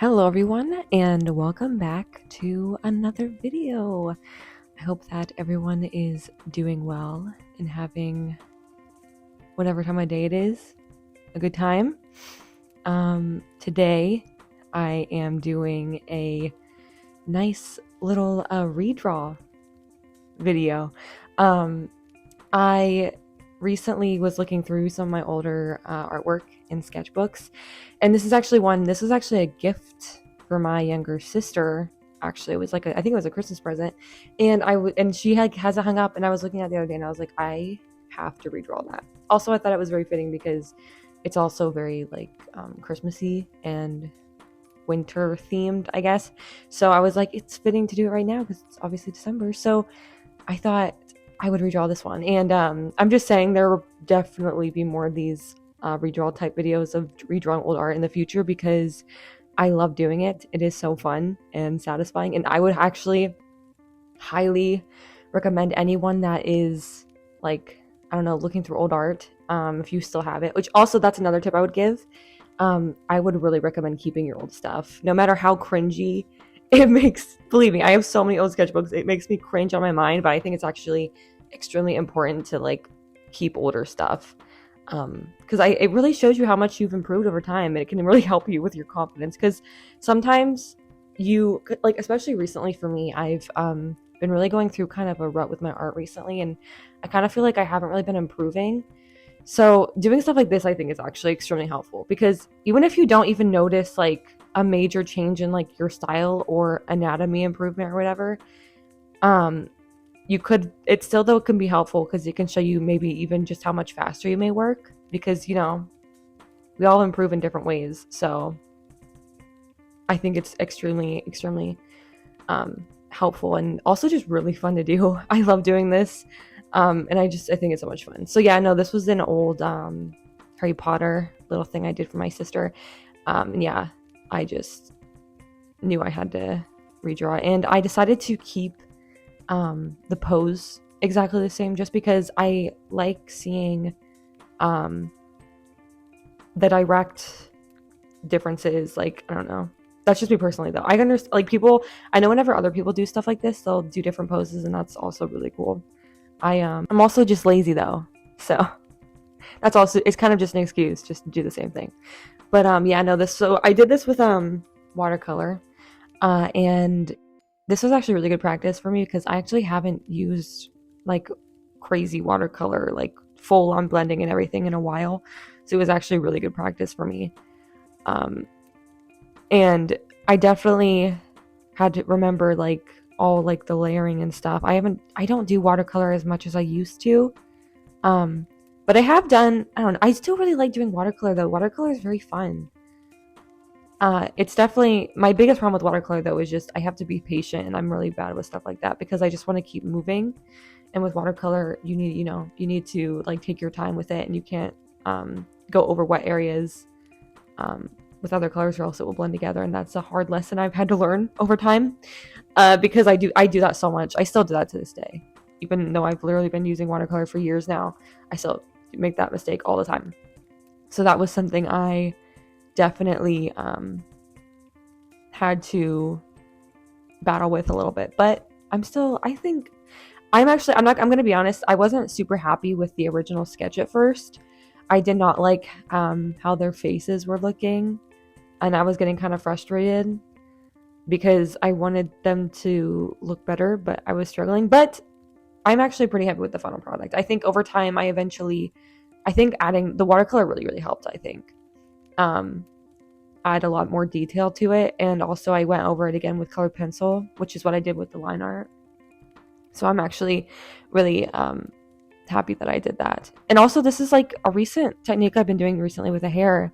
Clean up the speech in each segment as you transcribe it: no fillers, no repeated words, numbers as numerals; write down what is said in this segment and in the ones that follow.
Hello everyone and welcome back to another video. I hope that everyone is doing well and having whatever time of day it is a good time. Today I am doing a nice little redraw video. I recently was looking through some of my older artwork in sketchbooks, and this was actually a gift for my younger sister. Actually, it was I think it was a Christmas present, and she has it hung up, and I was looking at it the other day and I was like, I have to redraw that. Also, I thought it was very fitting because it's also very Christmassy and winter themed, I guess. So I was like, it's fitting to do it right now because it's obviously December. So I thought I would redraw this one. And I'm just saying there will definitely be more of these redraw type videos of redrawing old art in the future because I love doing it. It is so fun and satisfying. And I would actually highly recommend anyone that is looking through old art, if you still have it, which also that's another tip I would give. I would really recommend keeping your old stuff, no matter how cringy it makes. Believe me, I have so many old sketchbooks. It makes me cringe on my mind, but I think it's actually extremely important to keep older stuff. Because it really shows you how much you've improved over time, and it can really help you with your confidence. Because sometimes you especially recently for me, I've been really going through kind of a rut with my art recently, and I kind of feel like I haven't really been improving. So doing stuff like this, I think, is actually extremely helpful because even if you don't even notice a major change in your style or anatomy improvement or whatever, it still though can be helpful because it can show you maybe even just how much faster you may work because we all improve in different ways. So I think it's extremely helpful and also just really fun to do. I love doing this. And I think it's so much fun. So yeah, no, this was an old Harry Potter little thing I did for my sister. And yeah, I just knew I had to redraw it. And I decided to keep the pose exactly the same just because I like seeing the direct differences. I don't know. That's just me personally though. I understand I know whenever other people do stuff like this, they'll do different poses, and that's also really cool. I'm also just lazy though, so that's also, it's kind of just an excuse just to do the same thing. But yeah, no, so I did this with watercolor, and this was actually really good practice for me because I actually haven't used crazy watercolor, full on blending and everything in a while. So it was actually really good practice for me. And I definitely had to remember all the layering and stuff. I don't do watercolor as much as I used to. But I have done, I don't know, I still really like doing watercolor though. Watercolor is very fun. It's definitely, my biggest problem with watercolor though is just I have to be patient, and I'm really bad with stuff like that because I just want to keep moving. And with watercolor, you need to take your time with it, and you can't go over wet areas with other colors or else it will blend together, and that's a hard lesson I've had to learn over time because I do that so much. I still do that to this day, even though I've literally been using watercolor for years now. I still make that mistake all the time. So that was something I definitely had to battle with a little bit, but I'm gonna be honest, I wasn't super happy with the original sketch at first. I did not like how their faces were looking, and I was getting kind of frustrated because I wanted them to look better, but I was struggling. But I'm actually pretty happy with the final product. I think over time, I think adding the watercolor really helped, I think. Add a lot more detail to it, and also I went over it again with colored pencil, which is what I did with the line art. So I'm actually really happy that I did that. And also, this is a recent technique I've been doing recently with the hair.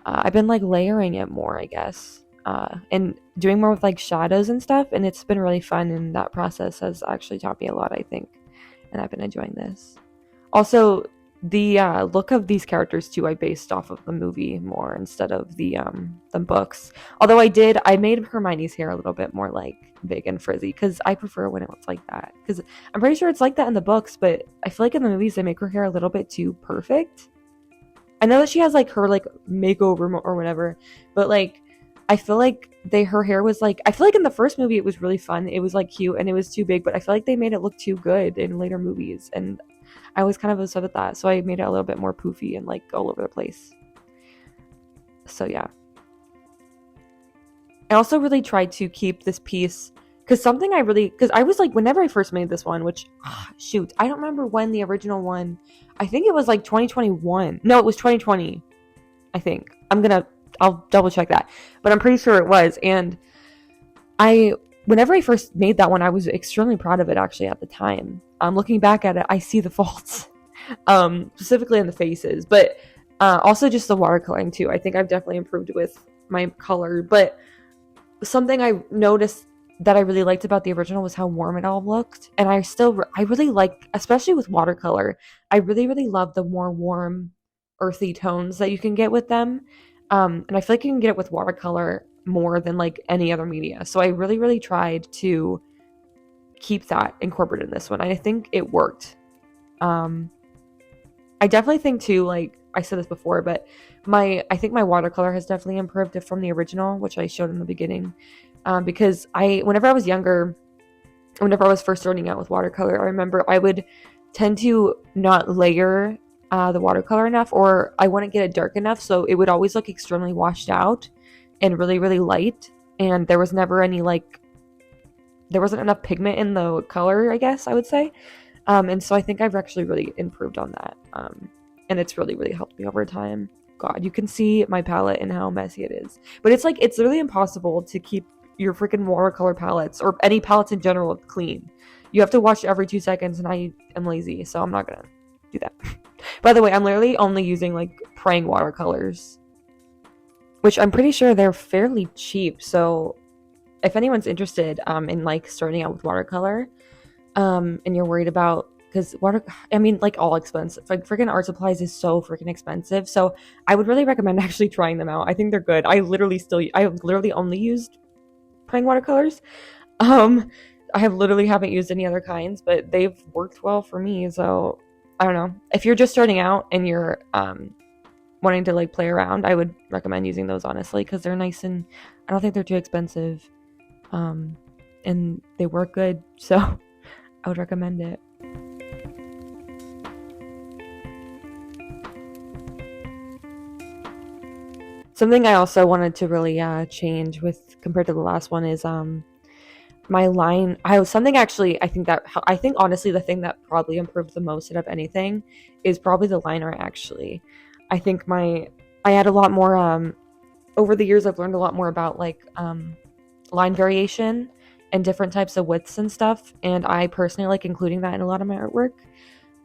I've been layering it more, I guess, and doing more with shadows and stuff, and it's been really fun, and that process has actually taught me a lot, I think, and I've been enjoying this. Also, the look of these characters too, I based off of the movie more instead of the books. Although I made Hermione's hair a little bit more big and frizzy because I prefer when it looks like that, because I'm pretty sure it's like that in the books, but I feel like in the movies they make her hair a little bit too perfect. I know that she has her makeover or whatever, but I feel like her hair was like, I feel like in the first movie it was really fun. It was like cute and it was too big, but I feel like they made it look too good in later movies, and I was kind of upset with that. So I made it a little bit more poofy and like all over the place. So yeah. I also really tried to keep this piece because because I was like, whenever I first made this one, which, shoot, I don't remember when the original one, I think it was like 2021. No, it was 2020, I think. I'll double check that, but I'm pretty sure it was. And whenever I first made that one, I was extremely proud of it actually at the time. Looking back at it, I see the faults, specifically in the faces, but also just the watercoloring too. I think I've definitely improved with my color, but something I noticed that I really liked about the original was how warm it all looked. And I really like, especially with watercolor, I really, really love the more warm, earthy tones that you can get with them. And I feel like you can get it with watercolor more than like any other media. So I really, really tried to keep that incorporated in this one. And I think it worked. I definitely think too, like I said this before, but I think my watercolor has definitely improved from the original, which I showed in the beginning. Because whenever I was younger, whenever I was first starting out with watercolor, I remember I would tend to not layer the watercolor enough, or I wouldn't get it dark enough, so it would always look extremely washed out and really, really light, and there was never any there wasn't enough pigment in the color, I guess I would say. And so I think I've actually really improved on that, and it's really, really helped me over time. God, you can see my palette and how messy it is, but it's like, it's really impossible to keep your freaking watercolor palettes or any palettes in general clean. You have to wash every 2 seconds, and I am lazy, so I'm not gonna do that. By the way, I'm literally only using like Prang watercolors, which I'm pretty sure they're fairly cheap. So if anyone's interested in like starting out with watercolor, and you're worried about, because like all expensive, like freaking art supplies is so freaking expensive. So I would really recommend actually trying them out. I think they're good. I literally only used Prang watercolors. I haven't used any other kinds, but they've worked well for me. So I don't know. If you're just starting out and you're wanting to like play around, I would recommend using those, honestly, because they're nice and I don't think they're too expensive. And they work good, so I would recommend it. Something I also wanted to really change with compared to the last one is my line. I think honestly the thing that probably improved the most out of anything is probably the line art. Actually, I think I had a lot more over the years. I've learned a lot more about like line variation and different types of widths and stuff, and I personally like including that in a lot of my artwork.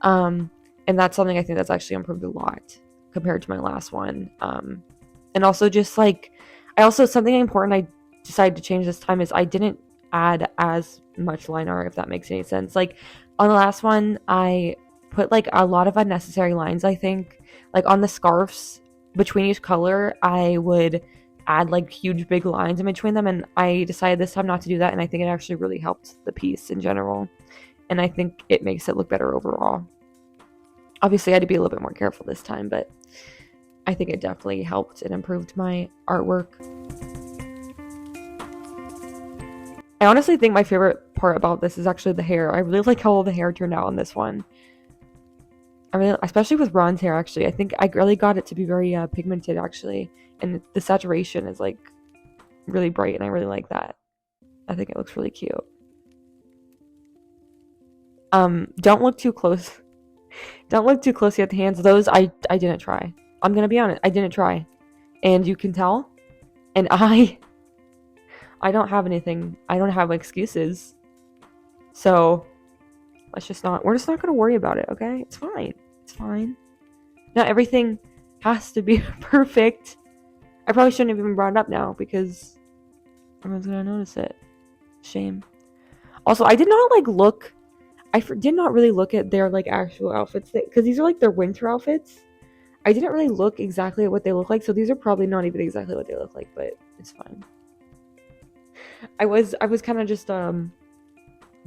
And that's something I think that's actually improved a lot compared to my last one. And also just like, something important I decided to change this time is I didn't add as much line art, if that makes any sense. Like on the last one, I put like a lot of unnecessary lines. I think like on the scarves between each color, I would add like huge big lines in between them, and I decided this time not to do that, and I think it actually really helped the piece in general, and I think it makes it look better overall. Obviously I had to be a little bit more careful this time, but I think it definitely helped and improved my artwork. I honestly think my favorite part about this is actually the hair. I really like how all the hair turned out on this one. Especially with Ron's hair, actually. I think I really got it to be very pigmented, actually. And the saturation is like really bright, and I really like that. I think it looks really cute. Don't look too close. Don't look too closely at the hands. Those I didn't try. I'm gonna be honest, I didn't try. And you can tell. And I don't have anything. I don't have excuses. So we're just not gonna worry about it, okay? It's fine. It's fine. Not everything has to be perfect. I probably shouldn't have even brought it up now because everyone's gonna notice it. Shame. Also, I did not did not really look at their like actual outfits, because these are like their winter outfits. I didn't really look exactly at what they look like, so these are probably not even exactly what they look like, but it's fine. I was kind of just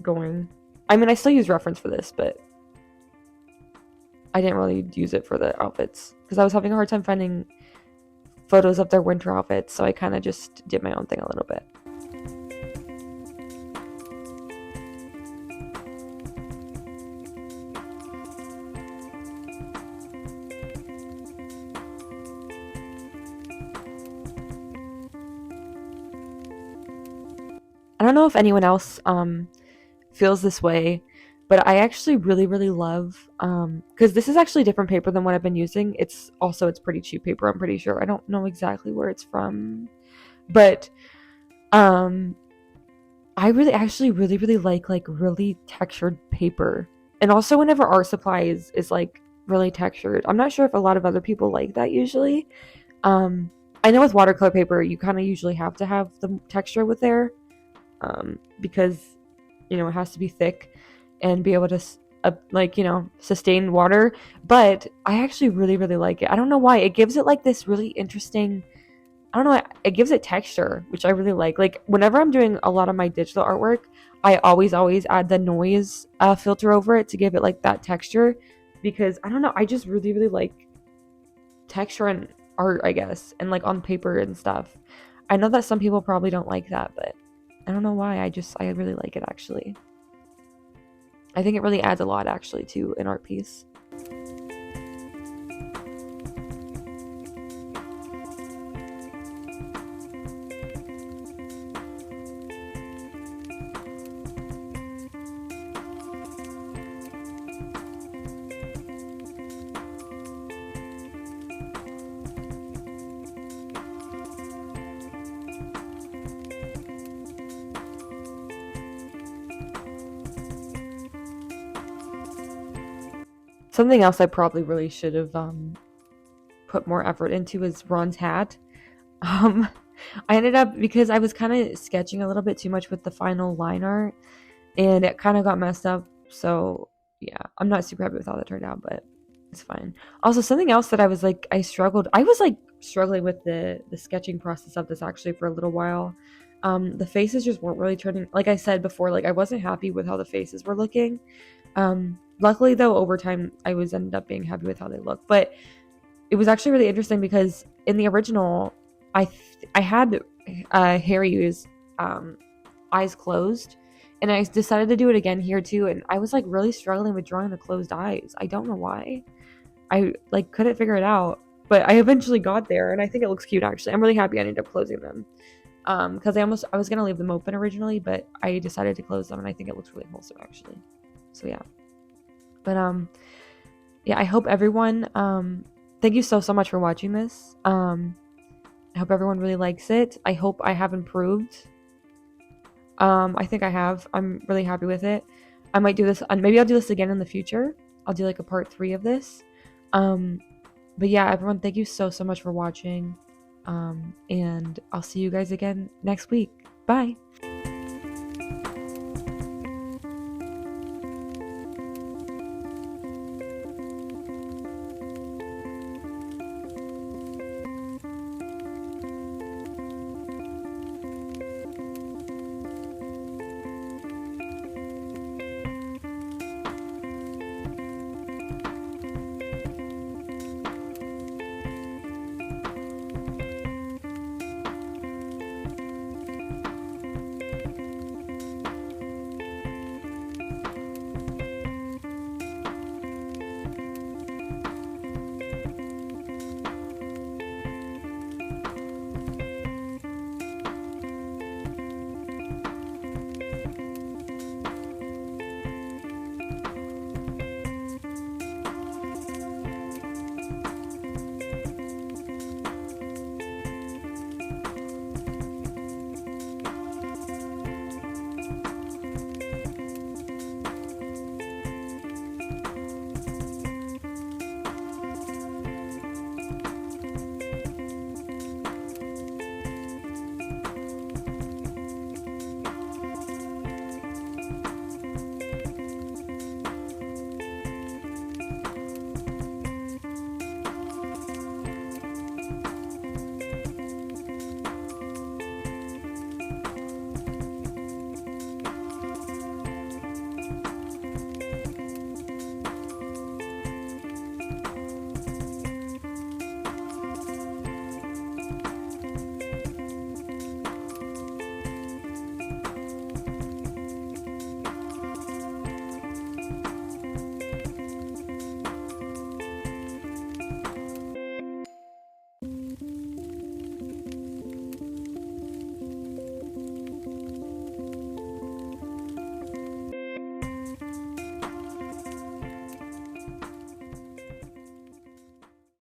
going. I mean, I still use reference for this, but I didn't really use it for the outfits because I was having a hard time finding photos of their winter outfits, so I kind of just did my own thing a little bit. I don't know if anyone else feels this way, but I actually really love because this is actually different paper than what I've been using. It's pretty cheap paper, I'm pretty sure. I don't know exactly where it's from, but um I really like really textured paper. And also whenever art supply is like really textured. I'm not sure if a lot of other people like that usually. Um I know with watercolor paper you kind of usually have to have the texture with there, because it has to be thick and be able to sustain water. But I actually really like it. I don't know why. It gives it like this really interesting, I don't know, it gives it texture, which I really like. Like whenever I'm doing a lot of my digital artwork, I always add the noise filter over it to give it like that texture, because I don't know, I just really like texture and art, I guess, and like on paper and stuff. I know that some people probably don't like that, but I don't know why. I really like it actually. I think it really adds a lot actually to an art piece. Something else I probably really should have put more effort into is Ron's hat. Um, I ended up, because I was kind of sketching a little bit too much with the final line art, and it kind of got messed up. So yeah, I'm not super happy with how that turned out, but it's fine. Also, something else that I was struggling with the sketching process of this actually for a little while. The faces just weren't really turning, like I said before, like I wasn't happy with how the faces were looking. Luckily though, over time I ended up being happy with how they look. But it was actually really interesting because in the original, I had Harry's eyes closed, and I decided to do it again here too. And I was like really struggling with drawing the closed eyes. I don't know why. I like couldn't figure it out, but I eventually got there, and I think it looks cute actually. I'm really happy I ended up closing them. Because I was gonna leave them open originally, but I decided to close them, and I think it looks really wholesome actually. So yeah. But yeah, I hope everyone thank you so much for watching this. I hope everyone really likes it. I hope I have improved. I think I have. I'm really happy with it. I might do this, and maybe I'll do this again in the future. I'll do like a part 3 of this. But yeah, everyone, thank you so much for watching. And I'll see you guys again next week. Bye.